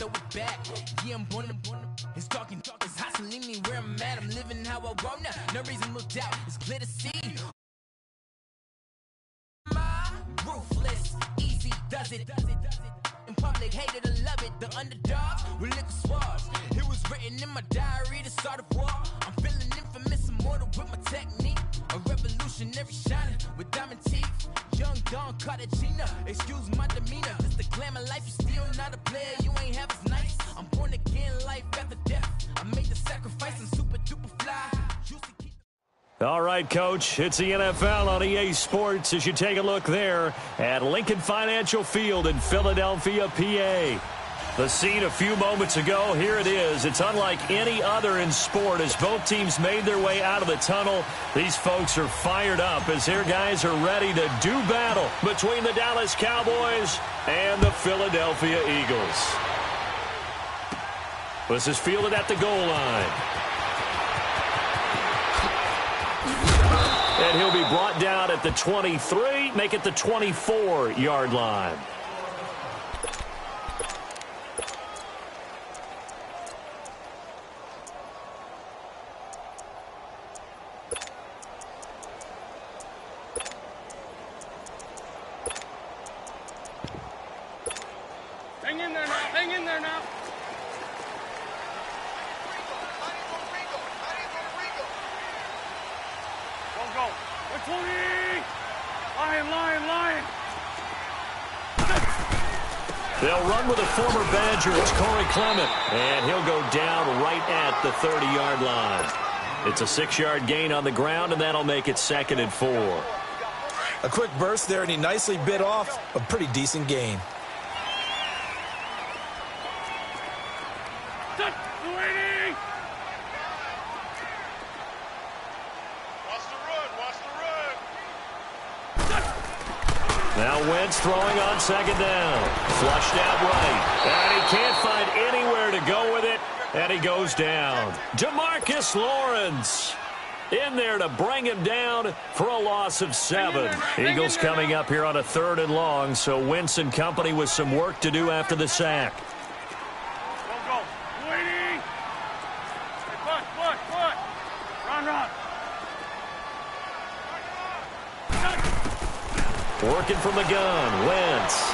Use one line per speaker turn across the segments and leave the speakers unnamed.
throw it back. Yeah, I'm born to it's talking, it's hot, so leave me where I'm at. I'm living how I want now. No reason to look out, it's clear to see. Ruthless, easy, does it. In public, hated or love it. The underdogs with liquor swabs. It was written in my diary to start a war. I'm feeling infamous, immortal with my technique. A revolutionary shining with diamond teeth. Young Don Cartagena, excuse my demeanor. This the glamour life, you still not a player. You ain't half as nice. I'm born again, life after death. I made the sacrifice, I'm super duper fly.
All right, Coach, it's the NFL on EA Sports as you take a look there at Lincoln Financial Field in Philadelphia, PA. The scene a few moments ago, here it is. It's unlike any other in sport as both teams made their way out of the tunnel. These folks are fired up as their guys are ready to do battle between the Dallas Cowboys and the Philadelphia Eagles. This is fielded at the goal line. And he'll be brought down at the 23, make it the 24-yard line.
Hang in there now, hang in there now. Go. 20! Lion!
They'll run with a former Badger. It's Corey Clement. And he'll go down right at the 30-yard line. It's a 6-yard gain on the ground, and that'll make it 2nd and 4.
A quick burst there, and he nicely bit off a pretty decent gain.
Now Wentz throwing on 2nd down. Flushed out right. And he can't find anywhere to go with it. And he goes down. DeMarcus Lawrence in there to bring him down for a loss of 7. Eagles coming up here on a 3rd and long, so Wentz and company with some work to do after the sack.
Go. Waiting. Foot. Run.
Working from the gun, Wentz.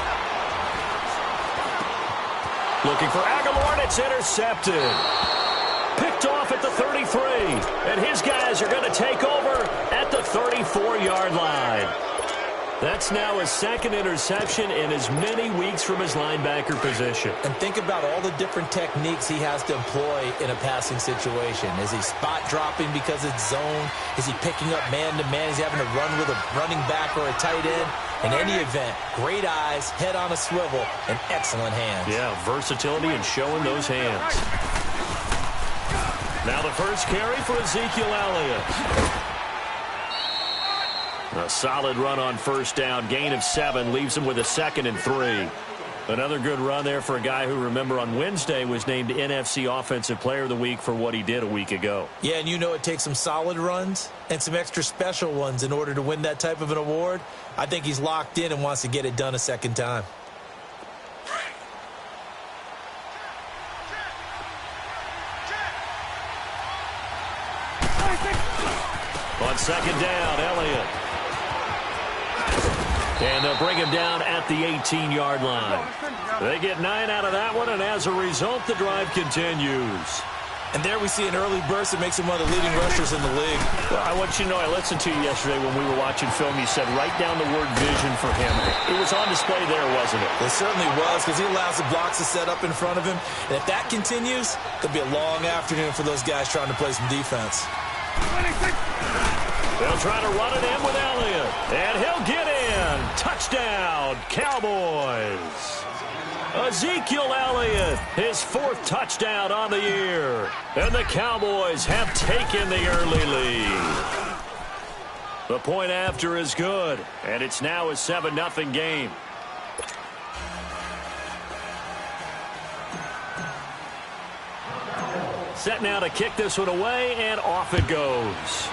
Looking for Aguilar, and it's intercepted. Picked off at the 33, and his guys are going to take over at the 34-yard line. That's now his 2nd interception in as many weeks from his linebacker position.
And think about all the different techniques he has to employ in a passing situation. Is he spot dropping because it's zone? Is he picking up man-to-man? Is he having to run with a running back or a tight end? In any event, great eyes, head on a swivel, and excellent hands.
Yeah, versatility and showing those hands. Now the first carry for Ezekiel Elliott. A solid run on 1st down. Gain of 7 leaves him with a 2nd and 3. Another good run there for a guy who, remember, on Wednesday was named NFC Offensive Player of the Week for what he did a week ago.
Yeah, and you know it takes some solid runs and some extra special ones in order to win that type of an award. I think he's locked in and wants to get it done a 2nd time.
On 2nd down, Elliott. And they'll bring him down at the 18-yard line. They get 9 out of that one, and as a result, the drive continues.
And there we see an early burst that makes him one of the leading rushers in the league.
Well, I want you to know, I listened to you yesterday when we were watching film. You said write down the word vision for him. It was on display there, wasn't it?
It certainly was, because he allows the blocks to set up in front of him. And if that continues, it'll be a long afternoon for those guys trying to play some defense.
They'll try to run it in with Elliott. And he'll get in. Touchdown, Cowboys. Ezekiel Elliott, his 4th touchdown on the year. And the Cowboys have taken the early lead. The point after is good, and it's now a 7-0 game. Set now to kick this one away, and off it goes.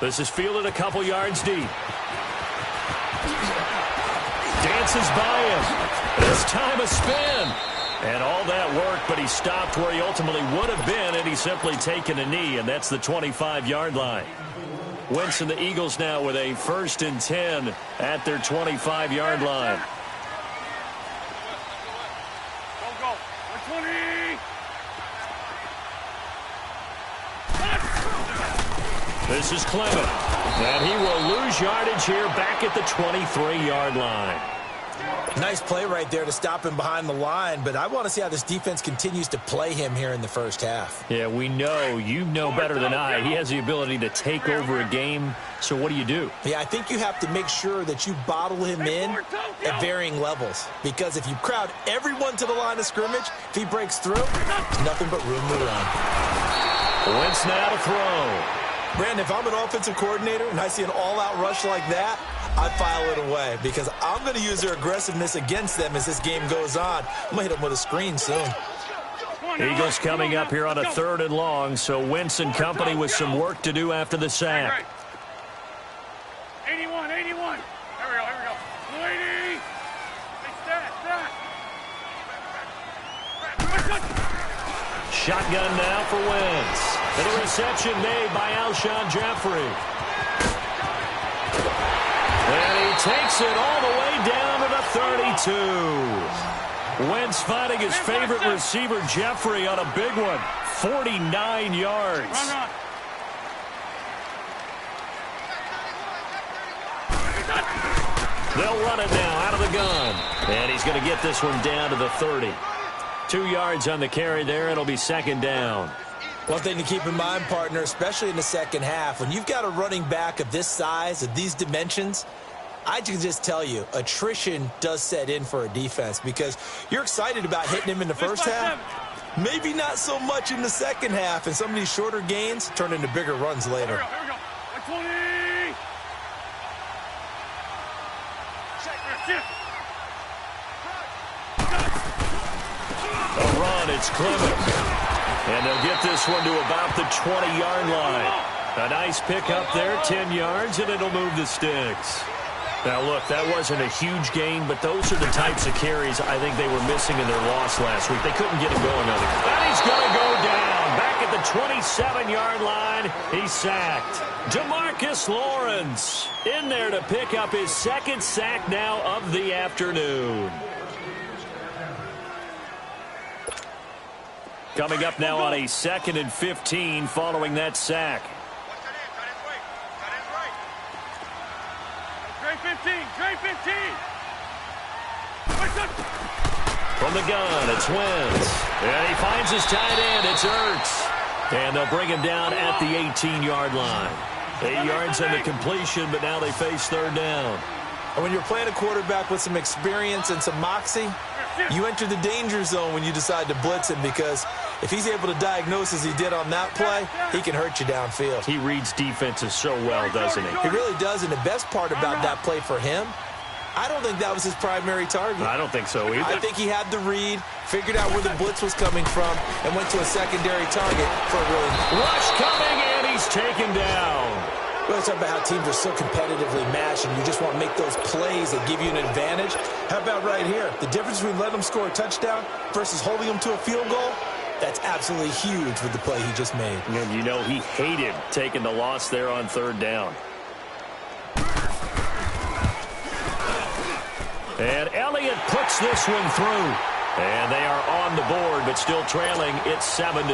This is fielded a couple yards deep. Dances by him. This time a spin. And all that work, but he stopped where he ultimately would have been had he simply taken a knee, and that's the 25-yard line. Wentz and the Eagles now with a 1st and 10 at their 25-yard line.
Go. 120.
This is Clement, and he will lose yardage here back at the 23-yard line.
Nice play right there to stop him behind the line, but I want to see how this defense continues to play him here in the first half.
Yeah, we know. You know better than I. He has the ability to take over a game, so what do?
Yeah, I think you have to make sure that you bottle him in at varying levels, because if you crowd everyone to the line of scrimmage, if he breaks through, there's nothing but room to run.
Wentz now to throw.
Brandon, if I'm an offensive coordinator and I see an all-out rush like that, I file it away because I'm going to use their aggressiveness against them as this game goes on. I'm going to hit them with a screen soon.
Eagles coming up here on a 3rd and long, so Wentz and company with some work to do after the sack.
81. Here we go. 80.
Shotgun now for Wentz. And a reception made by Alshon Jeffrey. And he takes it all the way down to the 32. Wentz finding his favorite receiver, Jeffrey, on a big one. 49 yards.
Run.
They'll run it now out of the gun. And he's going to get this one down to the 30. 2 yards on the carry there. It'll be 2nd down.
One thing to keep in mind, partner, especially in the second half, when you've got a running back of this size, of these dimensions, I can just tell you, attrition does set in for a defense because you're excited about hitting him in the first half. Maybe not so much in the second half, and some of these shorter gains turn into bigger runs later.
Here we go. 120.
A run, it's Clement. And they'll get this one to about the 20-yard line. A nice pick up there, 10 yards, and it'll move the sticks. Now, look, that wasn't a huge gain, but those are the types of carries I think they were missing in their loss last week. They couldn't get him going on it. And he's going to go down. Back at the 27-yard line, he's sacked. Demarcus Lawrence in there to pick up his 2nd sack now of the afternoon. Coming up now on a 2nd and 15 following that sack.
Trey 15.
From the gun, it's Wentz. And he finds his tight end. It's Ertz. And they'll bring him down at the 18-yard line. 8 yards on the completion, but now they face 3rd down.
And when you're playing a quarterback with some experience and some moxie, you enter the danger zone when you decide to blitz him because if he's able to diagnose as he did on that play, he can hurt you downfield.
He reads defenses so well, doesn't he?
He really does, and the best part about that play for him, I don't think that was his primary target.
I don't think so either.
I think he had the read, figured out where the blitz was coming from, and went to a secondary target for a really...
Rush coming, and he's taken down.
We always talk about how teams are so competitively matched and you just want to make those plays that give you an advantage. How about right here? The difference between letting them score a touchdown versus holding them to a field goal, that's absolutely huge with the play he just made.
And you know he hated taking the loss there on 3rd down. And Elliott puts this one through. And they are on the board, but still trailing. It's 7-3.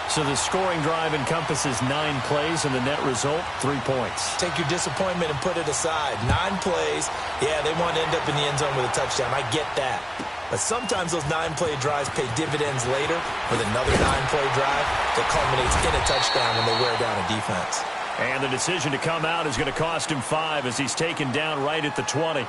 So the scoring drive encompasses 9 plays, and the net result, 3 points.
Take your disappointment and put it aside. 9 plays. Yeah, they want to end up in the end zone with a touchdown. I get that. But sometimes those 9-play drives pay dividends later with another 9-play drive that culminates in a touchdown when they wear down a defense.
And the decision to come out is going to cost him 5 as he's taken down right at the 20.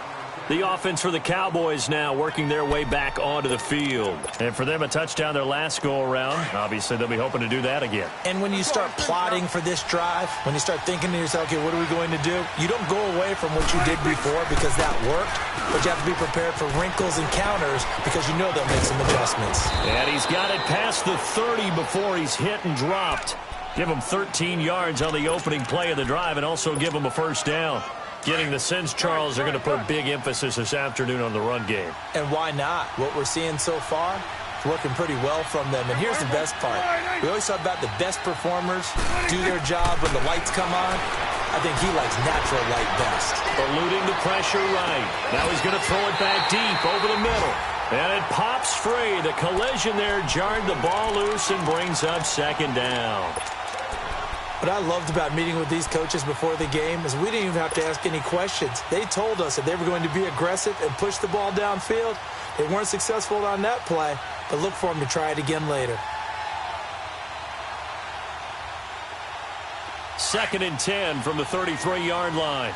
The offense for the Cowboys now working their way back onto the field. And for them, a touchdown their last go-around. Obviously, they'll be hoping to do that again.
And when you start plotting for this drive, when you start thinking to yourself, okay, what are we going to do? You don't go away from what you did before because that worked, but you have to be prepared for wrinkles and counters because you know they'll make some adjustments.
And he's got it past the 30 before he's hit and dropped. Give him 13 yards on the opening play of the drive and also give him a first down. Getting the sense, Charles, are going to put big emphasis this afternoon on the run game.
And why not? What we're seeing so far, it's working pretty well from them. And here's the best part. We always talk about the best performers do their job when the lights come on. I think he likes natural light best.
Eluding the pressure right. Now he's going to throw it back deep over the middle. And it pops free. The collision there jarred the ball loose and brings up second down.
What I loved about meeting with these coaches before the game is we didn't even have to ask any questions. They told us that they were going to be aggressive and push the ball downfield. They weren't successful on that play, but look for them to try it again later.
2nd and 10 from the 33-yard line.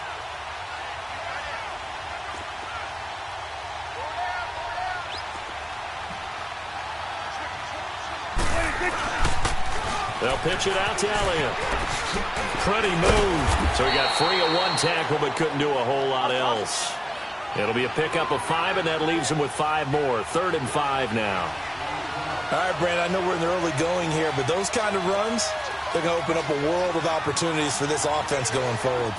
They'll pitch it out to Elliott. Pretty move. So he got free of one tackle but couldn't do a whole lot else. It'll be a pickup of 5, and that leaves him with 5 more. 3rd and 5 now.
All right, Brandon, I know we're in the early going here, but those kind of runs, they're going to open up a world of opportunities for this offense going forward.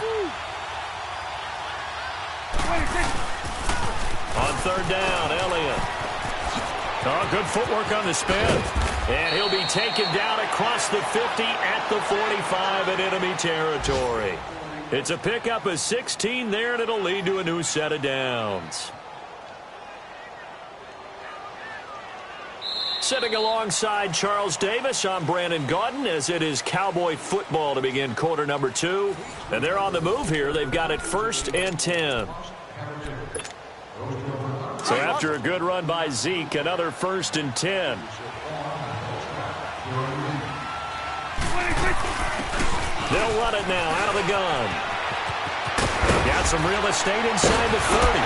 On 3rd down, Elliott. Oh, good footwork on the spin. And he'll be taken down across the 50 at the 45 in enemy territory. It's a pickup of 16 there, and it'll lead to a new set of downs. Sitting alongside Charles Davis, I'm Brandon Gaudin, as it is Cowboy football to begin quarter number 2. And they're on the move here. They've got it 1st and 10. So after a good run by Zeke, another 1st and 10. They'll run it now out of the gun. Got some real estate inside the 30.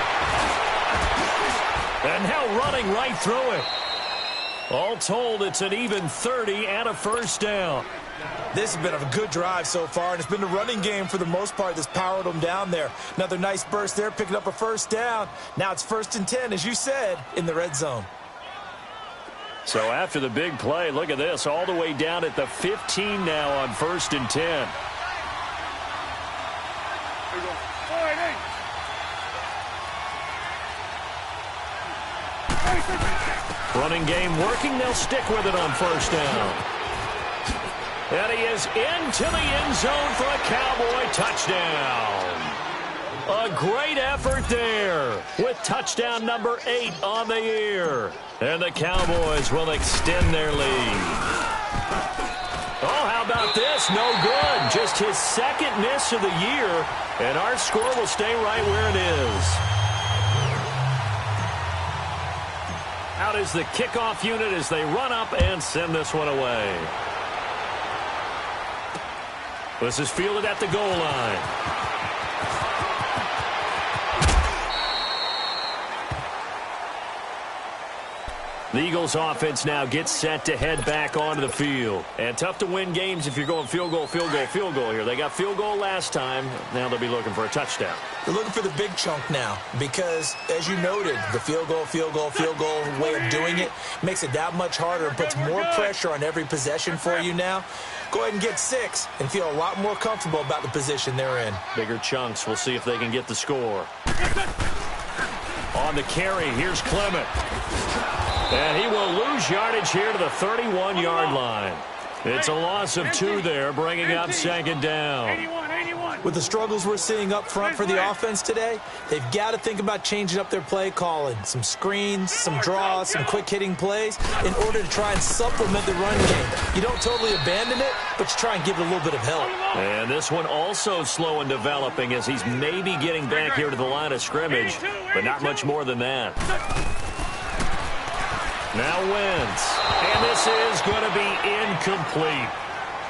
And now running right through it. All told, it's an even 30 and a 1st down.
This has been a good drive so far, and it's been the running game for the most part that's powered them down there. Another nice burst there, picking up a 1st down. Now it's 1st and 10, as you said, in the red zone.
So after the big play, look at this, all the way down at the 15 now on 1st and 10. Running game working. They'll stick with it on 1st down. And he is into the end zone for a Cowboy touchdown. A great effort there with touchdown number 8 on the year. And the Cowboys will extend their lead. Oh, how about this? No good. Just his 2nd miss of the year. And our score will stay right where it is. Out is the kickoff unit as they run up and send this one away. This is fielded at the goal line. The Eagles offense now gets set to head back onto the field. And tough to win games if you're going field goal, field goal, field goal here. They got field goal last time. Now they'll be looking for a touchdown.
They're looking for the big chunk now because, as you noted, the field goal way of doing it makes it that much harder and puts more pressure on every possession for you now. Go ahead and get 6 and feel a lot more comfortable about the position they're in.
Bigger chunks. We'll see if they can get the score. On the carry, here's Clement. And he will lose yardage here to the 31-yard line. It's a loss of 2 there, bringing up 2nd down.
With the struggles we're seeing up front for the offense today, they've got to think about changing up their play calling. Some screens, some draws, some quick-hitting plays in order to try and supplement the run game. You don't totally abandon it, but you try and give it a little bit of help.
And this one also slow in developing as he's maybe getting back here to the line of scrimmage, but not much more than that. Now Wentz, and this is going to be incomplete.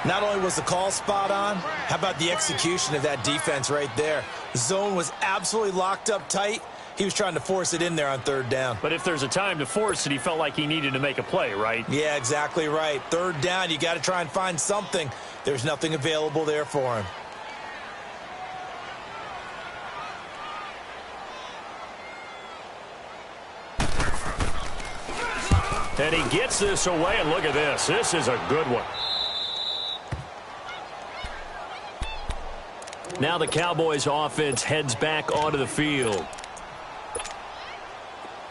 Not only was the call spot on, how about the execution of that defense right there? The zone was absolutely locked up tight. He was trying to force it in there on 3rd down.
But if there's a time to force it, he felt like he needed to make a play, right?
Yeah, exactly right. 3rd down, you got to try and find something. There's nothing available there for him.
And he gets this away, and look at this. This is a good one. Now the Cowboys offense heads back onto the field.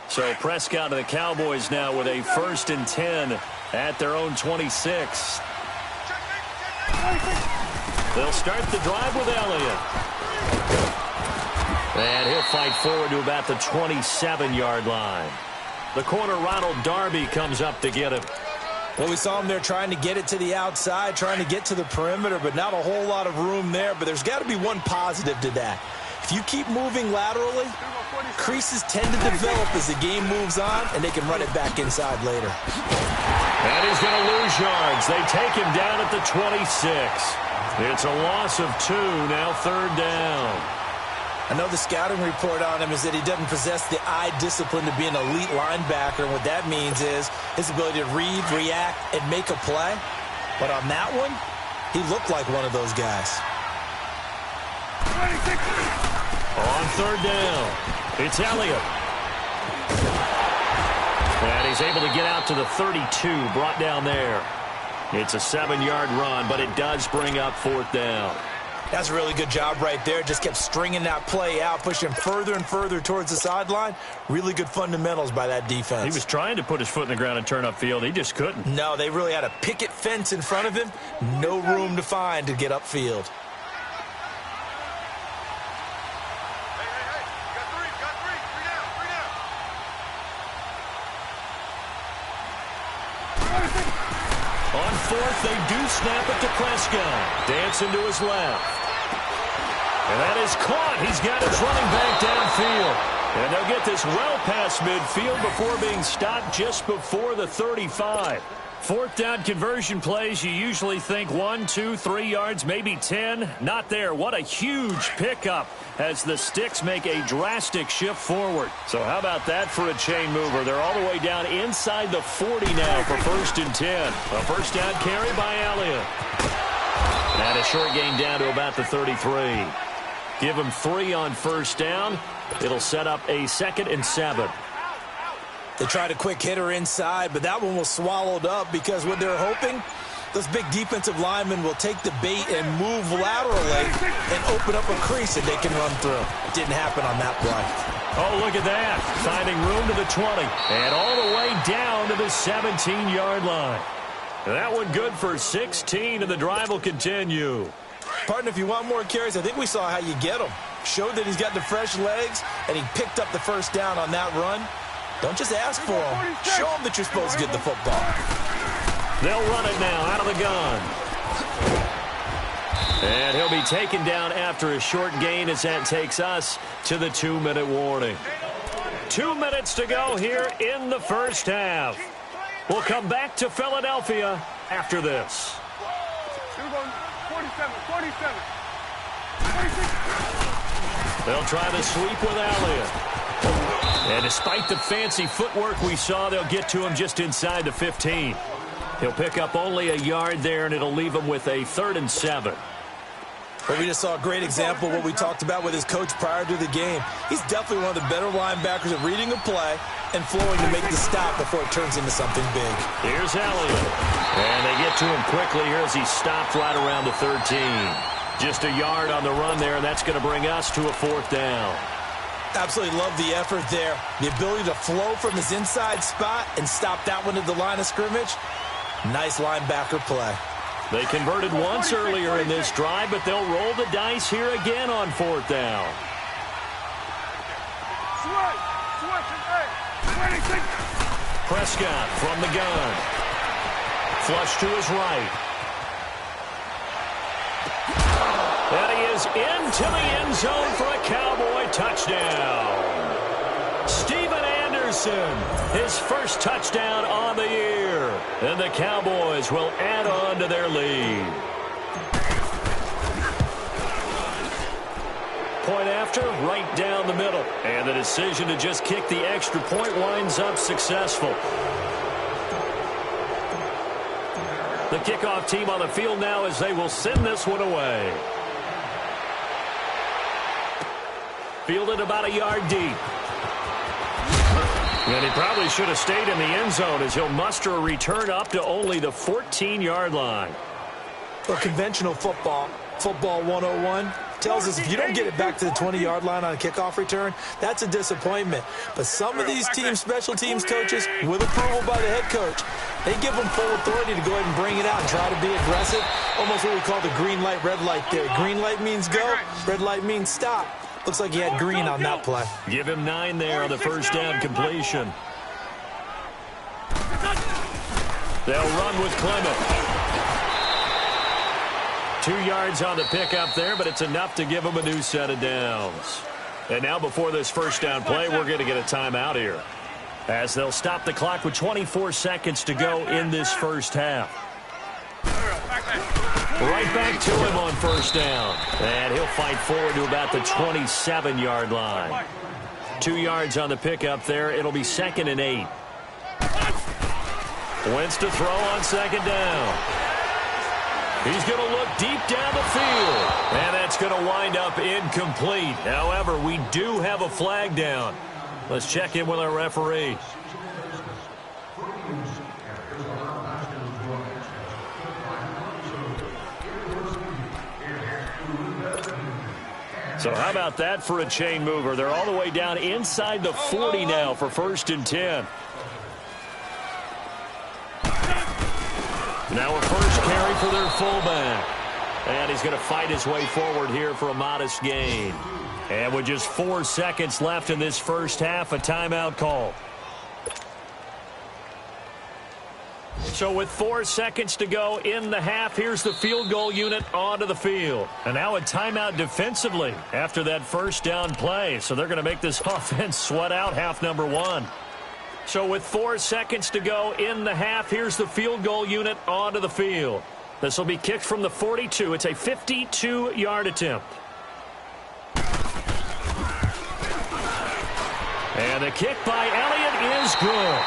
So Prescott and the Cowboys now with a 1st and 10 at their own 26. They'll start the drive with Elliott. And he'll fight forward to about the 27-yard line. The corner, Ronald Darby, comes up to get him.
Well, we saw him there trying to get it to the outside, trying to get to the perimeter, but not a whole lot of room there. But there's got to be one positive to that. If you keep moving laterally, creases tend to develop as the game moves on, and they can run it back inside later.
And he's going to lose yards. They take him down at the 26. It's a loss of 2, now 3rd down.
I know the scouting report on him is that he doesn't possess the eye discipline to be an elite linebacker, and what that means is his ability to read, react, and make a play. But on that one, he looked like one of those guys.
On 3rd down, it's Elliott. And he's able to get out to the 32, brought down there. It's a 7-yard run, but it does bring up 4th down.
That's a really good job right there. Just kept stringing that play out, pushing further and further towards the sideline. Really good fundamentals by that defense.
He was trying to put his foot in the ground and turn upfield. He just couldn't.
No, they really had a picket fence in front of him. No room to find to get upfield.
On 4th, they do snap it to Prescott. Dancing to his left. And that is caught. He's got his running back downfield. And they'll get this well past midfield before being stopped just before the 35. 4th down conversion plays, you usually think 1, 2, 3 yards, maybe 10. Not there. What a huge pickup as the Sticks make a drastic shift forward. So how about that for a chain mover? They're all the way down inside the 40 now for 1st and 10. A 1st down carry by Elliott. And a short gain down to about the 33. Give them 3 on 1st down. It'll set up a 2nd and 7.
They tried a quick hitter inside, but that one was swallowed up because what they're hoping, those big defensive linemen will take the bait and move laterally and open up a crease that they can run through. It didn't happen on that play.
Oh, look at that. Finding room to the 20 and all the way down to the 17-yard line. That one good for 16, and the drive will continue.
Partner, if you want more carries, I think we saw how you get them. Showed that he's got the fresh legs, and he picked up the 1st down on that run. Don't just ask for them. Show them that you're supposed to get the football.
They'll run it now out of the gun. And he'll be taken down after a short gain as that takes us to the 2-minute warning. 2 minutes to go here in the 1st half. We'll come back to Philadelphia after this.
47.
They'll try the sweep with Elliott. And despite the fancy footwork we saw, they'll get to him just inside the 15. He'll pick up only a yard there, and it'll leave him with a 3rd and 7.
Well, we just saw a great example of what we talked about with his coach prior to the game. He's definitely one of the better linebackers at reading a play and flowing to make the stop before it turns into something big.
Here's Elliott. And they get to him quickly here as he stops right around the 13. Just a yard on the run there, and that's going to bring us to a 4th down.
Absolutely love the effort there. The ability to flow from his inside spot and stop that one at the line of scrimmage. Nice linebacker play.
They converted once earlier in this drive, but they'll roll the dice here again on 4th down. Prescott from the gun. Flush to his right. And he is into the end zone for a Cowboy touchdown. Steven Anderson, his 1st touchdown on the year. And the Cowboys will add on to their lead. Point after, right down the middle. And the decision to just kick the extra point winds up successful. The kickoff team on the field now as they will send this one away. Fielded about a yard deep. And he probably should have stayed in the end zone as he'll muster a return up to only the 14-yard line.
Well, conventional football 101, tells us if you don't get it back to the 20-yard line on a kickoff return, that's a disappointment. But some of these teams, special teams coaches, with approval by the head coach, they give them full authority to go ahead and bring it out and try to be aggressive. Almost what we call the green light, red light theory. Green light means go, red light means stop. Looks like he had green on that play.
Give him 9 there on the first down completion. They'll run with Clement. 2 yards on the pickup there, but it's enough to give them a new set of downs. And now before this first down play, we're going to get a timeout here, as they'll stop the clock with 24 seconds to go in this first half. Right back to him on first down. And he'll fight forward to about the 27-yard line. 2 yards on the pickup there. It'll be 2nd and 8. Wentz to throw on second down. He's going to look deep down the field. And that's going to wind up incomplete. However, we do have a flag down. Let's check in with our referee. So how about that for a chain mover? They're all the way down inside the 40 now for 1st and 10. Now a first carry for their fullback. And he's going to fight his way forward here for a modest gain. And with just 4 seconds left in this first half, a timeout call. So with 4 seconds to go in the half, here's the field goal unit onto the field. And now a timeout defensively after that first down play. So they're going to make this offense sweat out half number 1. So with 4 seconds to go in the half, here's the field goal unit onto the field. This will be kicked from the 42. It's a 52-yard attempt. And the kick by Elliott is good.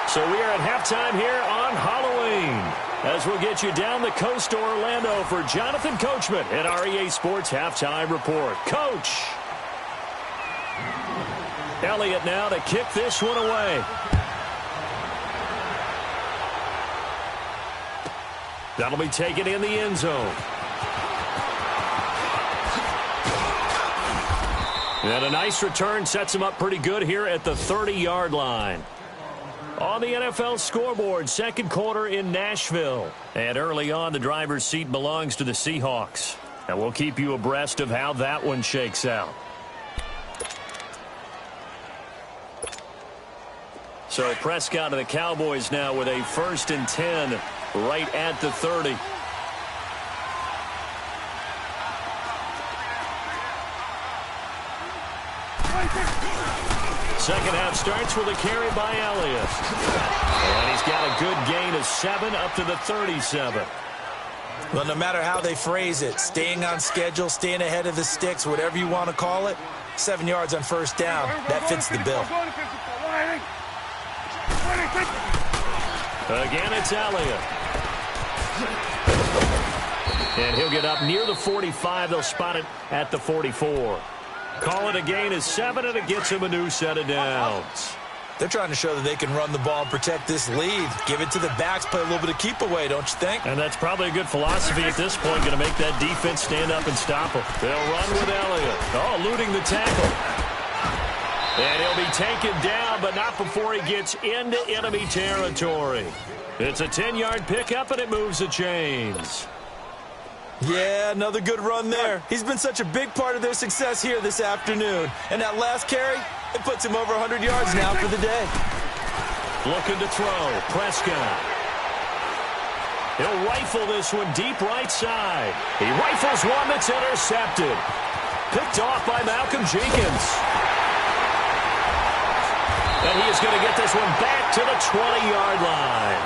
So we are at halftime here on Halloween, as we'll get you down the coast to Orlando for Jonathan Coachman at our EA Sports Halftime Report. Coach! Elliott now to kick this one away. That'll be taken in the end zone. And a nice return sets him up pretty good here at the 30-yard line. On the NFL scoreboard, second quarter in Nashville. And early on, the driver's seat belongs to the Seahawks. And we'll keep you abreast of how that one shakes out. So Prescott and the Cowboys now with a 1st and 10 right at the 30. Second half starts with a carry by Elliott. And he's got a good gain of 7 up to the 37.
Well, no matter how they phrase it, staying on schedule, staying ahead of the sticks, whatever you want to call it, 7 yards on first down, that fits the bill.
Again, it's Elliott. And he'll get up near the 45. They'll spot it at the 44. Call it a gain of 7, and it gets him a new set of downs.
They're trying to show that they can run the ball and protect this lead. Give it to the backs, play a little bit of keep away, don't you think?
And that's probably a good philosophy at this point, going to make that defense stand up and stop him. They'll run with Elliott. Oh, eluding the tackle. And he'll be taken down, but not before he gets into enemy territory. It's a 10-yard pickup, and it moves the chains.
Yeah, another good run there. He's been such a big part of their success here this afternoon. And that last carry, it puts him over 100 yards now for the day.
Looking to throw, Prescott. He'll rifle this one deep right side. He rifles one that's intercepted. Picked off by Malcolm Jenkins. And he is going to get this one back to the 20-yard line.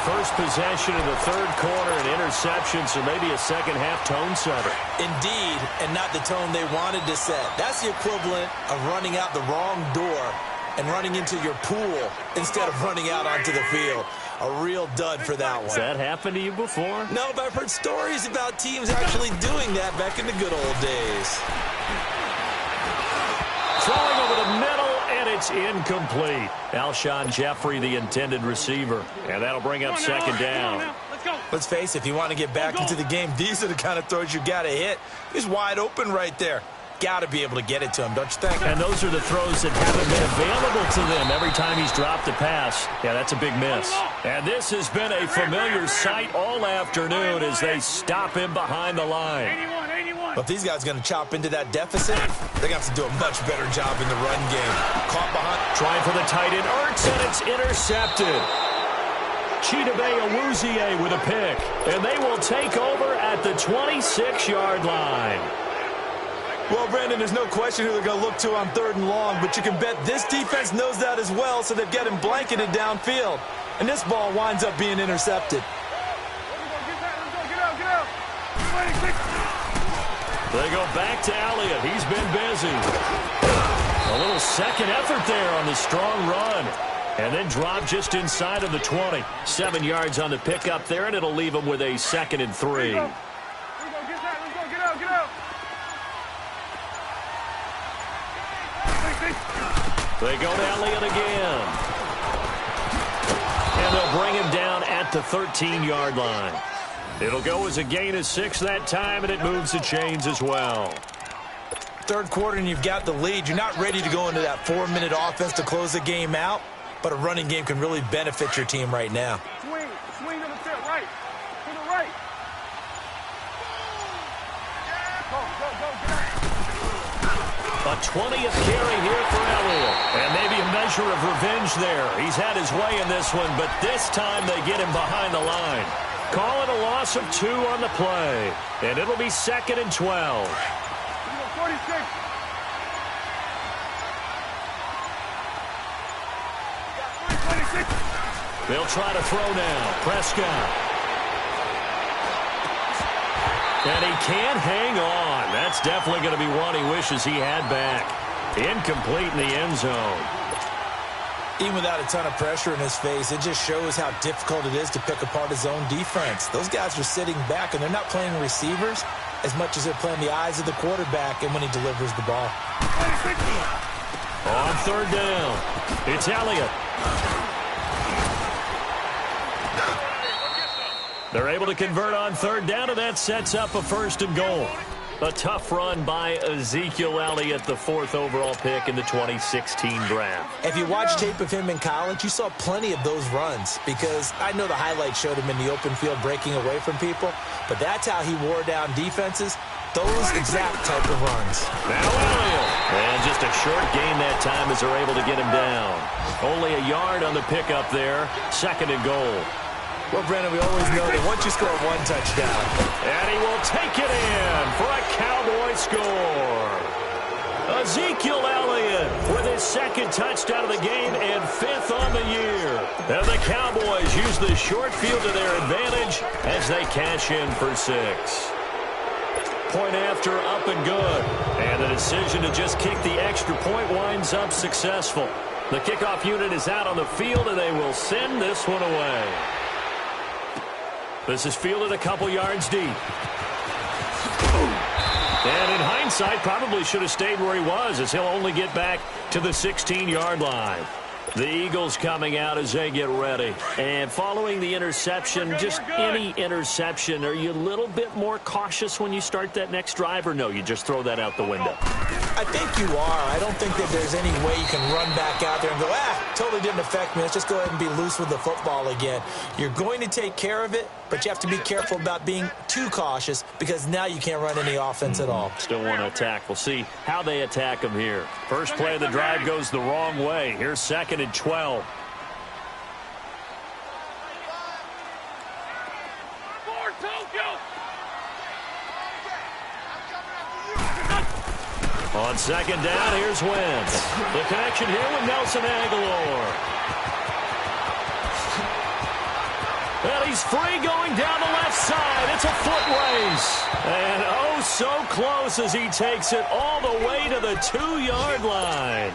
First possession in the third quarter, an interception, so maybe a second-half tone setter.
Indeed, and not the tone they wanted to set. That's the equivalent of running out the wrong door and running into your pool instead of running out onto the field. A real dud for that one.
Has that happened to you before?
No, but I've heard stories about teams actually doing that back in the good old days.
Throwing over the middle, and it's incomplete. Alshon Jeffrey, the intended receiver. And that'll bring up second down.
Let's face it, if you want to get back into the game, these are the kind of throws you got to hit. He's wide open right there. Got to be able to get it to him, don't you think?
And those are the throws that haven't been available to them every time he's dropped a pass. Yeah, that's a big miss. And this has been a familiar sight all afternoon as they stop him behind the line.
81.
But if these guys are going to chop into that deficit, they're going to have to do a much better job in the run game. Caught behind.
Trying for the tight end. Ertz, and it's intercepted. Chidobe Awuzie with a pick. And they will take over at the 26-yard line.
Well, Brandon, there's no question who they're going to look to on 3rd and long, but you can bet this defense knows that as well, so they've got him blanketed downfield. And this ball winds up being intercepted.
Get out.
They go back to Elliott. He's been busy. A little second effort there on the strong run. And then drop just inside of the 20. 7 yards on the pickup there, and it'll leave him with a 2nd and 3.
Get out.
They go to Elliott again. And they'll bring him down at the 13-yard line. It'll go as a gain of 6 that time, and it moves the chains as well.
3rd quarter, and you've got the lead. You're not ready to go into that 4-minute offense to close the game out, but a running game can really benefit your team right now.
Swing to the field, right. To the right. Go.
A 20th carry here for Elliott. And maybe a measure of revenge there. He's had his way in this one, but this time they get him behind the line. Call it a loss of 2 on the play. And it'll be 2nd and 12.
46.
They'll try to throw now. Prescott. And he can't hang on. That's definitely going to be one he wishes he had back. Incomplete in the end zone.
Even without a ton of pressure in his face, it just shows how difficult it is to pick apart his own defense. Those guys are sitting back, and they're not playing receivers as much as they're playing the eyes of the quarterback and when he delivers the ball.
On 3rd down, it's Elliott. They're able to convert on 3rd down, and that sets up a 1st and goal. A tough run by Ezekiel Elliott, the 4th overall pick in the 2016 draft.
If you watch tape of him in college, you saw plenty of those runs because I know the highlights showed him in the open field breaking away from people, but that's how he wore down defenses, those exact type of runs.
Now Elliott. And just a short gain that time as they're able to get him down. Only a yard on the pickup there, 2nd and goal.
Well, Brandon, we always know that once you score 1 touchdown.
And he will take it in for a Cowboy score. Ezekiel Elliott with his 2nd touchdown of the game and 5th on the year. And the Cowboys use the short field to their advantage as they cash in for 6. Point after, up and good. And the decision to just kick the extra point winds up successful. The kickoff unit is out on the field, and they will send this one away. This is fielded a couple yards deep. And in hindsight, probably should have stayed where he was, as he'll only get back to the 16-yard line. The Eagles coming out as they get ready. And following the interception, just any interception, are you a little bit more cautious when you start that next drive, or no, you just throw that out the window?
I think you are. I don't think that there's any way you can run back out there and go, totally didn't affect me. Let's just go ahead and be loose with the football again. You're going to take care of it, but you have to be careful about being too cautious because now you can't run any offense at all.
Still want to attack. We'll see how they attack him here. First play of the drive goes the wrong way. Here's 2nd and 12. On 2nd down, here's Wentz. The connection here with Nelson Aguilar. And he's free going down the left side. It's a foot race. And oh, so close as he takes it all the way to the 2-yard line.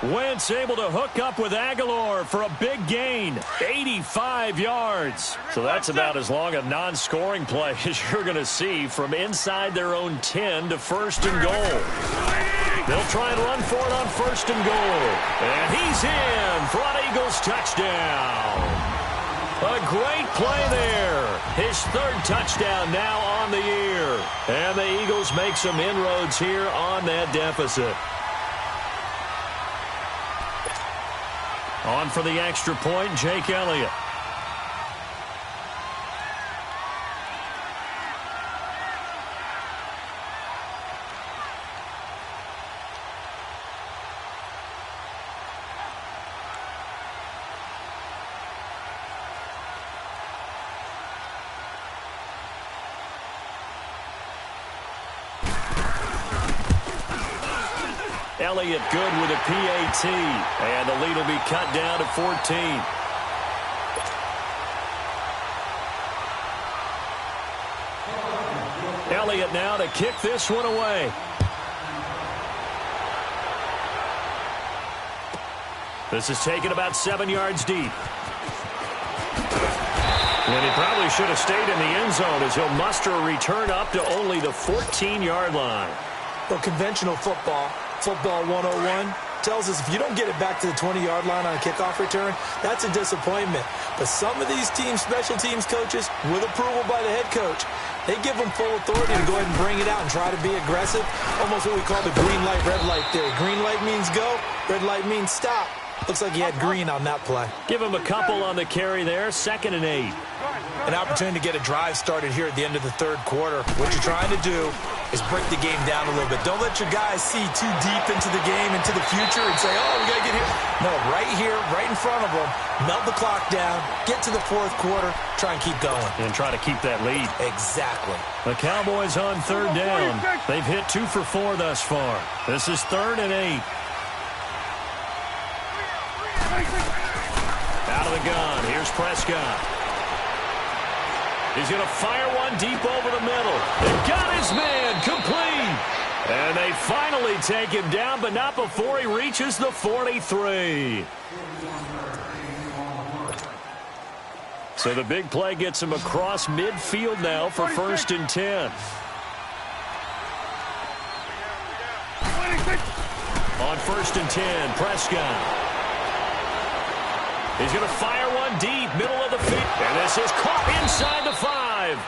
Wentz able to hook up with Aguilar for a big gain, 85 yards. So that's about as long a non-scoring play as you're going to see from inside their own 10 to 1st and goal. They'll try and run for it on 1st and goal. And he's in for an Eagles touchdown. A great play there. His third touchdown now on the year. And the Eagles make some inroads here on that deficit. On for the extra point, Jake Elliott. Elliott good with a PAT, and the lead will be cut down to 14. Elliott now to kick this one away. This is taken about 7 yards deep. And he probably should have stayed in the end zone as he'll muster a return up to only the 14-yard line.
Well, conventional football 101, tells us if you don't get it back to the 20-yard line on a kickoff return, that's a disappointment. But some of these teams, special teams coaches, with approval by the head coach, they give them full authority to go ahead and bring it out and try to be aggressive. Almost what we call the green light, red light theory. Green light means go, red light means stop. Looks like he had green on that play.
Give him a couple on the carry there, 2nd and 8.
An opportunity to get a drive started here at the end of the third quarter. What you're trying to do is break the game down a little bit. Don't let your guys see too deep into the game, into the future, and say, oh, we got to get here. No, right here, right in front of them, melt the clock down, get to the fourth quarter, try and keep going.
And try to keep that lead.
Exactly.
The Cowboys on 3rd down. They've hit 2 for 4 thus far. This is 3rd and 8. Out of the gun, here's Prescott. He's going to fire one deep over the middle. They've got his man complete. And they finally take him down, but not before he reaches the 43. So the big play gets him across midfield now for 1st and 10. On 1st and 10, Prescott. He's going to fire one deep, middle of the field. And this is caught inside the 5.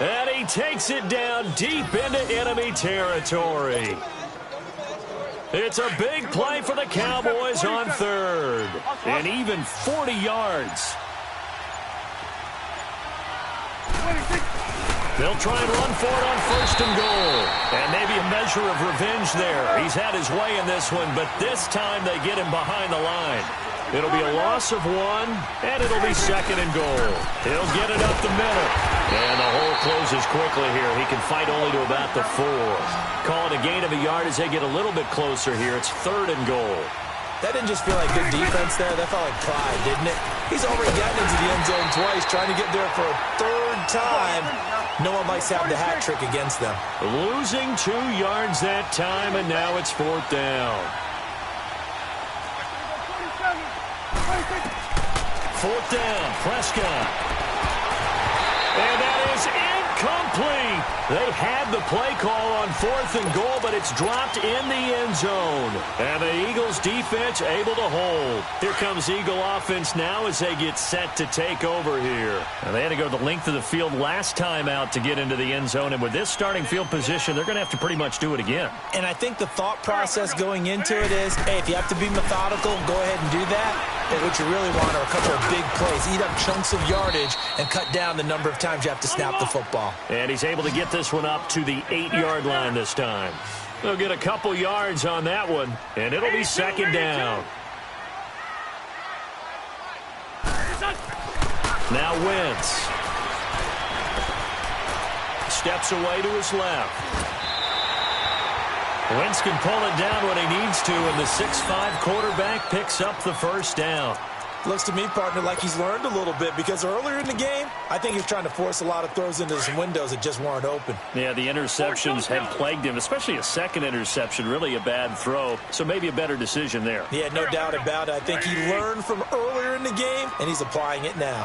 And he takes it down deep into enemy territory. It's a big play for the Cowboys on 3rd. And even 40 yards. They'll try and run for it on 1st and goal. And maybe a measure of revenge there. He's had his way in this one, but this time they get him behind the line. It'll be a loss of 1, and it'll be 2nd and goal. He'll get it up the middle. And the hole closes quickly here. He can fight only to about the 4. Call it a gain of a yard as they get a little bit closer here. It's 3rd and goal.
That didn't just feel like good defense there. That felt like pride, didn't it? He's already gotten into the end zone twice, trying to get there for a 3rd time. No one likes to have the hat trick against them.
Losing 2 yards that time, and now it's 4th down. 4th down, Prescott. And that is incomplete. They had the play call on 4th and goal, but it's dropped in the end zone. And the Eagles defense able to hold. Here comes Eagle offense now as they get set to take over here. And they had to go the length of the field last time out to get into the end zone. And with this starting field position, they're going to have to pretty much do it again.
And I think the thought process going into it is, hey, if you have to be methodical, go ahead and do that. But what you really want are a couple of big plays. Eat up chunks of yardage and cut down the number of times you have to snap the football.
And he's able to get this one up to the 8-yard line this time. They'll get a couple yards on that one, and it'll be 2nd down. Now Wentz. Steps away to his left. Wentz can pull it down when he needs to, and the 6'5" quarterback picks up the 1st down.
Looks to me, partner, like he's learned a little bit, because earlier in the game, I think he's trying to force a lot of throws into some windows that just weren't open.
Yeah, the interceptions had plagued him, especially a second interception, really a bad throw, so maybe a better decision there.
Yeah, no doubt about it. I think he learned from earlier in the game, and he's applying it now.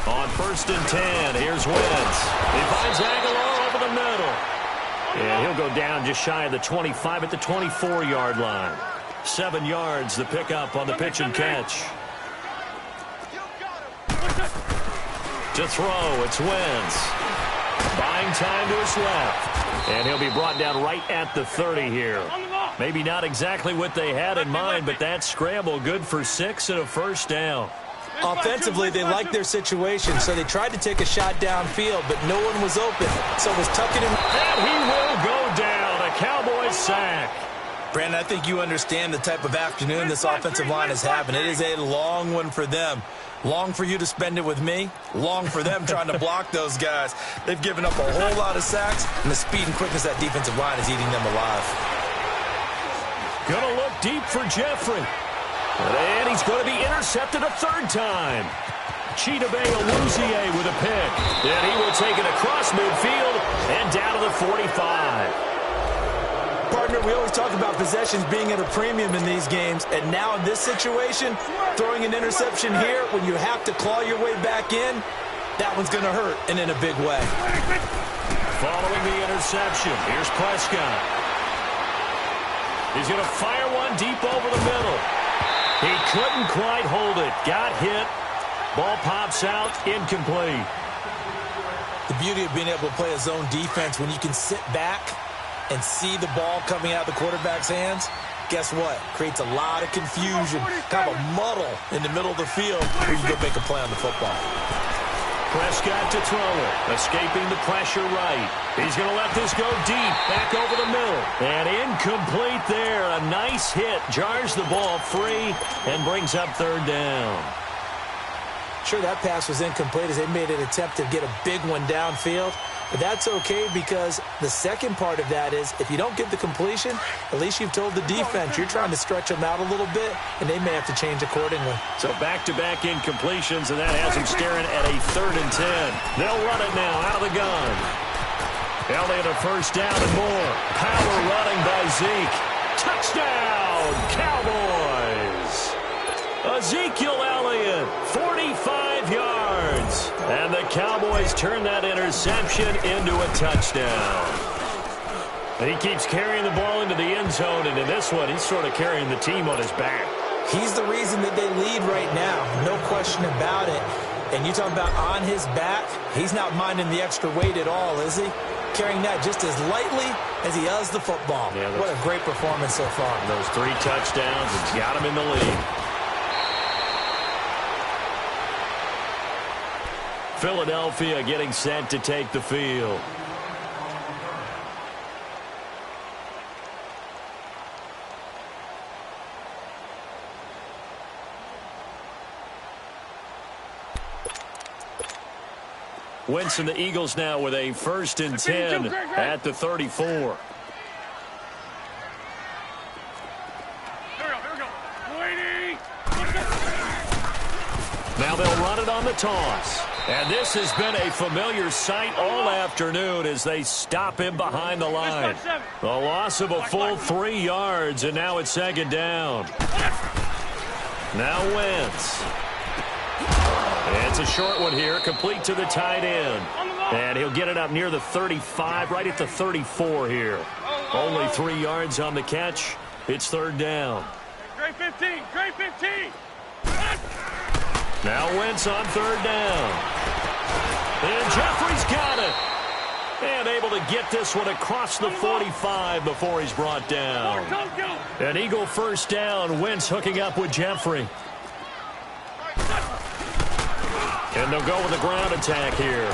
On 1st and 10, here's Wentz. He finds Aguilar over the middle. And he'll go down just shy of the 25 at the 24-yard line. 7 yards, the pickup on the pitch and catch. To throw, it's Wentz. Buying time to his left. And he'll be brought down right at the 30 here. Maybe not exactly what they had in mind, but that scramble good for 6 and a first down.
Offensively, they liked their situation, so they tried to take a shot downfield, but no one was open. So it was tucking him.
And he will go down. A Cowboys sack.
Brandon, I think you understand the type of afternoon this offensive line is having. It is a long one for them. Long for you to spend it with me. Long for them trying to block those guys. They've given up a whole lot of sacks, and the speed and quickness of that defensive line is eating them alive.
Gonna look deep for Jeffrey. And he's going to be intercepted a third time. Chidobe Awuzie with a pick. And he will take it across midfield and down to the 45.
Partner, we always talk about possessions being at a premium in these games, and now in this situation, throwing an interception here when you have to claw your way back in, that one's going to hurt, and in a big way.
Following the interception, here's Prescott. He's going to fire one deep over the middle. He couldn't quite hold it. Got hit. Ball pops out, incomplete.
The beauty of being able to play a zone defense when you can sit back and see the ball coming out of the quarterback's hands, guess what? Creates a lot of confusion, kind of a muddle in the middle of the field where you go make a play on the football.
Prescott to throw it, escaping the pressure right. He's going to let this go deep, back over the middle. And incomplete there. A nice hit, jars the ball free, and brings up third down.
Sure, that pass was incomplete as they made an attempt to get a big one downfield. But that's okay because the second part of that is if you don't get the completion, at least you've told the defense you're trying to stretch them out a little bit, and they may have to change accordingly.
So back-to-back incompletions, and that has them staring at a 3rd and 10. They'll run it now out of the gun. Elliott a first down and more. Power running by Zeke. Touchdown, Cowboys! Ezekiel Elliott, 45 yards. And the Cowboys turn that interception into a touchdown. And he keeps carrying the ball into the end zone, and in this one, he's sort of carrying the team on his back.
He's the reason that they lead right now, no question about it. And you talk about on his back, he's not minding the extra weight at all, is he? Carrying that just as lightly as he does the football. Yeah, what a great performance so far.
Those 3 touchdowns, it's got him in the lead. Philadelphia getting set to take the field. Wentz and the Eagles now with a 1st and 10 at the 34.
Here we go. Waiting.
Now they'll run it on the toss. And this has been a familiar sight all afternoon as they stop him behind the line. The loss of a full 3 yards, and now it's 2nd down. Now Wentz. It's a short one here, complete to the tight end. And he'll get it up near the 35, right at the 34 here. Only 3 yards on the catch. It's 3rd down.
Great 15. Great 15.
Now Wentz on 3rd down. And Jeffrey's got it. And able to get this one across the 45 before he's brought down. An Eagle 1st down. Wentz hooking up with Jeffrey. And they'll go with a ground attack here.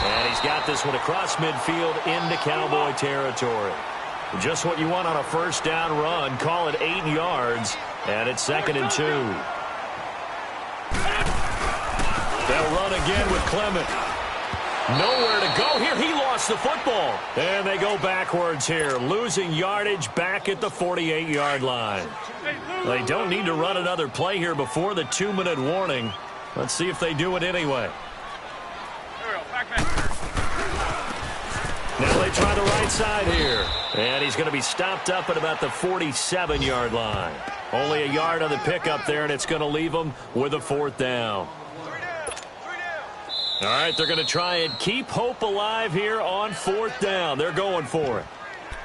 And he's got this one across midfield into Cowboy territory. Just what you want on a 1st down run. Call it 8 yards. And it's 2nd and 2. They'll run again with Clement. Nowhere to go here. He lost the football. And they go backwards here. Losing yardage back at the 48-yard line. They don't need to run another play here before the 2-minute warning. Let's see if they do it anyway. Now they try the right side here. And he's going to be stopped up at about the 47-yard line. Only a yard on the pickup there, and it's going to leave them with a 4th down. All right, they're going to try and keep hope alive here on 4th down. They're going for it.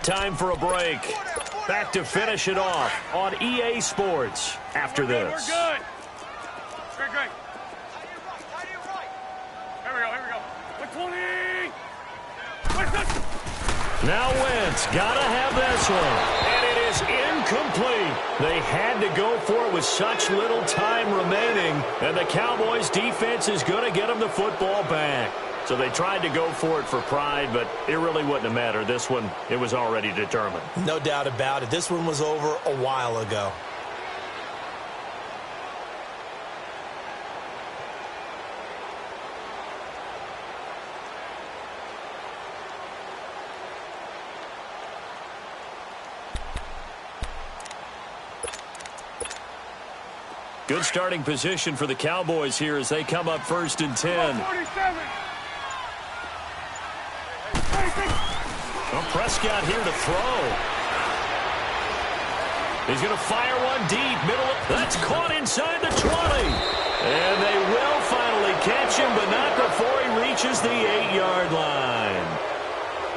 Time for a break. Back to finish it off on EA Sports after this.
Great. Here we go. 120.
Now Wentz, gotta have this one. And it is incomplete. They had to go for it with such little time remaining. And the Cowboys defense is going to get them the football back. So they tried to go for it for pride, but it really wouldn't have mattered. This one, it was already determined.
No doubt about it. This one was over a while ago.
Good starting position for the Cowboys here as they come up 1st and 10.
47.
Well, Prescott here to throw. He's going to fire one deep. That's caught inside the 20. And they will finally catch him, but not before he reaches the 8-yard line.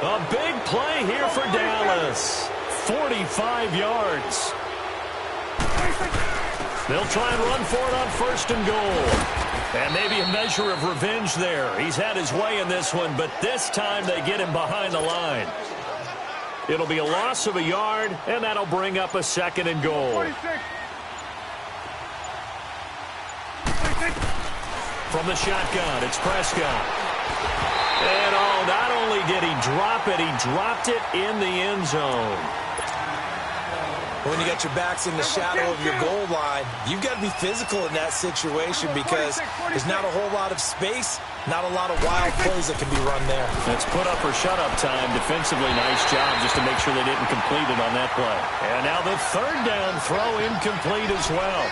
A big play here for Dallas. 45 yards. They'll try and run for it on 1st and goal. And maybe a measure of revenge there. He's had his way in this one, but this time they get him behind the line. It'll be a loss of a yard, and that'll bring up a 2nd and goal.
46.
From the shotgun, it's Prescott. And not only did he drop it, he dropped it in the end zone.
When you got your backs in the shadow of your goal line, you've got to be physical in that situation because there's not a whole lot of space, not a lot of wild plays that can be run there.
That's put up or shut up time. Defensively, nice job just to make sure they didn't complete it on that play. And now the 3rd down throw incomplete as well.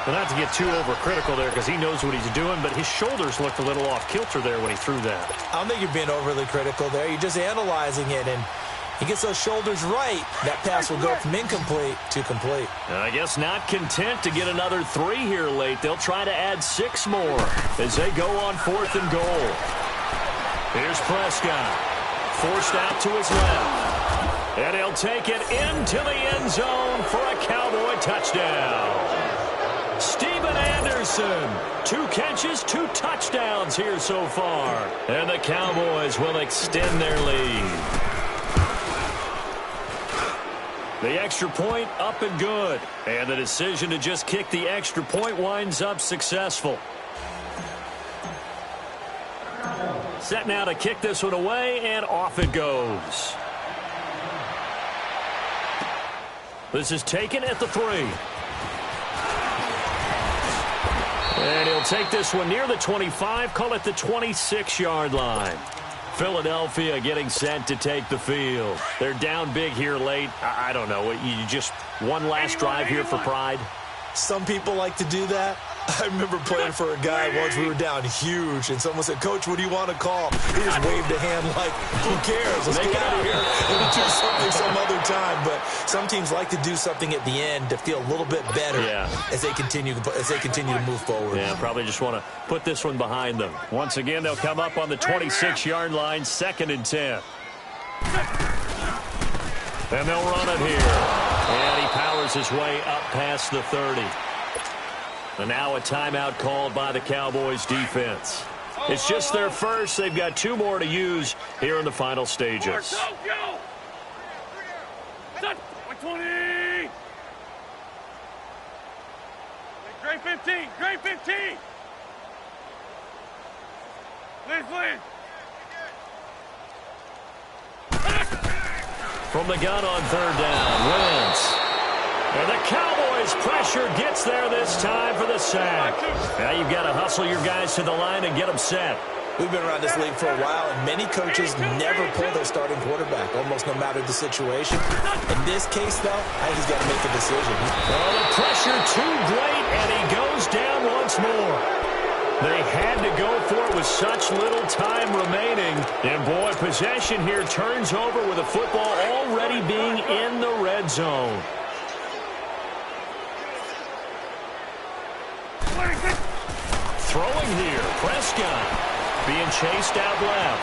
But not to get too overcritical there because he knows what he's doing, but his shoulders looked a little off kilter there when he threw that.
I don't think you're being overly critical there. You're just analyzing it, and he gets those shoulders right. That pass will go from incomplete to complete.
I guess not content to get another 3 here late. They'll try to add 6 more as they go on 4th and goal. Here's Prescott. Forced out to his left. And he'll take it into the end zone for a Cowboy touchdown. Steven Anderson, 2 catches, 2 touchdowns here so far. And the Cowboys will extend their lead. The extra point up and good. And the decision to just kick the extra point winds up successful. Set now to kick this one away, and off it goes. This is taken at the 3. And he'll take this one near the 25, call it the 26-yard line. Philadelphia getting set to take the field. They're down big here late. I don't know. You just one last drive here for pride?
Some people like to do that. I remember playing for a guy once. We were down huge, and someone said, "Coach, what do you want to call?" He just waved a hand like, "Who cares? Let's get out of here and do something some other time." But some teams like to do something at the end to feel a little bit better as they continue to move forward.
Yeah, probably just want to put this one behind them. Once again, they'll come up on the 26-yard line, 2nd and 10. And they'll run it here. And he powers his way up past the 30. And now a timeout called by the Cowboys defense. It's just their first. They've got 2 more to use here in the final stages.
Go! 120! Great 15! Great 15! Liz!
From the gun on 3rd down, Wentz. And the Cowboys pressure gets there this time for the sack. Now you've got to hustle your guys to the line and get them set.
We've been around this league for a while, and many coaches never pull their starting quarterback, almost no matter the situation. In this case, though, I think he's got to make a decision.
Oh, the pressure too great, and he goes down once more. They had to go for it with such little time remaining. And, boy, possession here turns over with the football already being in the red zone. Throwing here, Prescott being chased out left.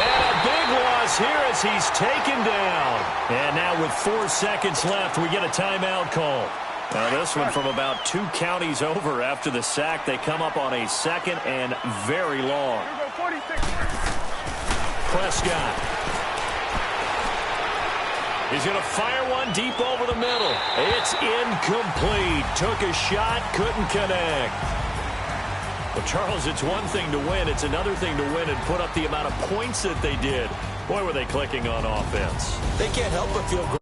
And a big loss here as he's taken down. And now with 4 seconds left, we get a timeout call. Now this one from about 2 counties over after the sack. They come up on a 2nd and very long. Prescott. He's going to fire one deep over the middle. It's incomplete. Took a shot, couldn't connect. Well, Charles, it's one thing to win. It's another thing to win and put up the amount of points that they did. Boy, were they clicking on offense.
They can't help but feel great.